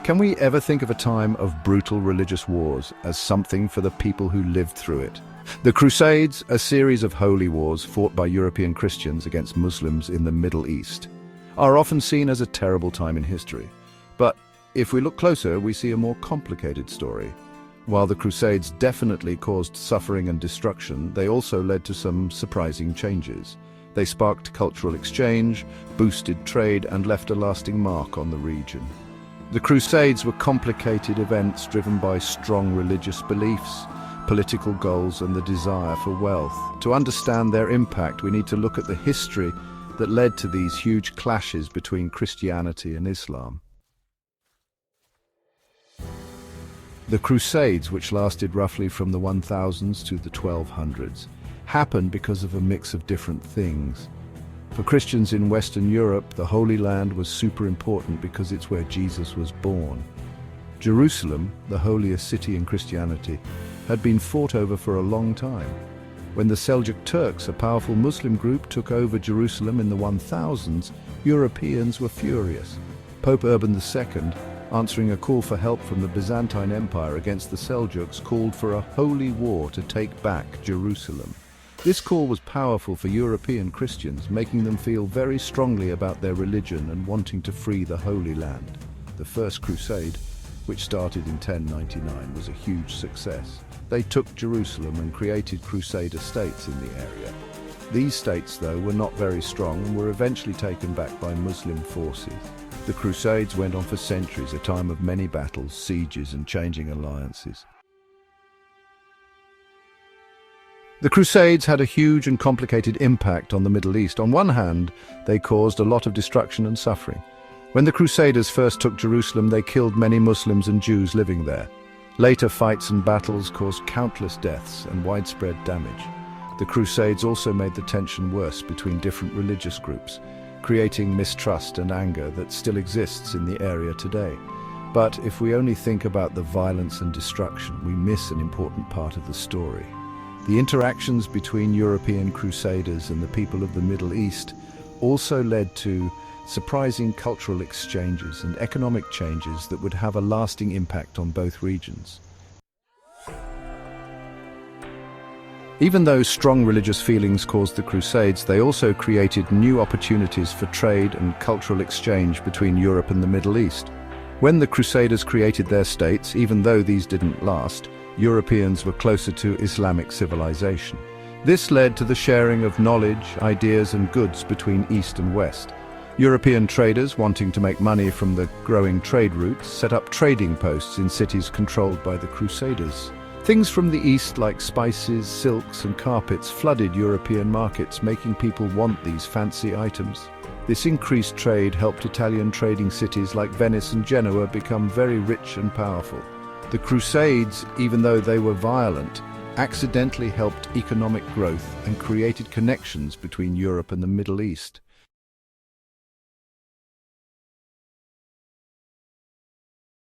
Can we ever think of a time of brutal religious wars as something for the people who lived through it? The Crusades, a series of holy wars fought by European Christians against Muslims in the Middle East, are often seen as a terrible time in history. But if we look closer, we see a more complicated story. While the Crusades definitely caused suffering and destruction, they also led to some surprising changes. They sparked cultural exchange, boosted trade, and left a lasting mark on the region. The Crusades were complicated events driven by strong religious beliefs, political goals, and the desire for wealth. To understand their impact, we need to look at the history that led to these huge clashes between Christianity and Islam. The Crusades, which lasted roughly from the 1000s to the 1200s, happened because of a mix of different things. For Christians in Western Europe, the Holy Land was super important because it's where Jesus was born. Jerusalem, the holiest city in Christianity, had been fought over for a long time. When the Seljuk Turks, a powerful Muslim group, took over Jerusalem in the 1000s, Europeans were furious. Pope Urban II, answering a call for help from the Byzantine Empire against the Seljuks, called for a holy war to take back Jerusalem. This call was powerful for European Christians, making them feel very strongly about their religion and wanting to free the Holy Land. The First Crusade, which started in 1099, was a huge success. They took Jerusalem and created crusaderstates in the area. These states, though, were not very strong and were eventually taken back by Muslim forces. The Crusades went on for centuries, a time of many battles, sieges, and changing alliances. The Crusades had a huge and complicated impact on the Middle East. On one hand, they caused a lot of destruction and suffering. When the Crusaders first took Jerusalem, they killed many Muslims and Jews living there. Later fights and battles caused countless deaths and widespread damage. The Crusades also made the tension worse between different religious groups, creating mistrust and anger that still exists in the area today. But if we only think about the violence and destruction, we miss an important part of the story. The interactions between European crusaders and the people of the Middle East also led to surprising cultural exchanges and economic changes that would have a lasting impact on both regions. Even though strong religious feelings caused the Crusades, they also created new opportunities for trade and cultural exchange between Europe and the Middle East. When the Crusaders created their states, even though these didn't last, Europeans were closer to Islamic civilization. This led to the sharing of knowledge, ideas, and goods between East and West. European traders, wanting to make money from the growing trade routes, set up trading posts in cities controlled by the Crusaders. Things from the East like spices, silks, and carpets flooded European markets, making people want these fancy items. This increased trade helped Italian trading cities like Venice and Genoa become very rich and powerful. The Crusades, even though they were violent, accidentally helped economic growth and created connections between Europe and the Middle East.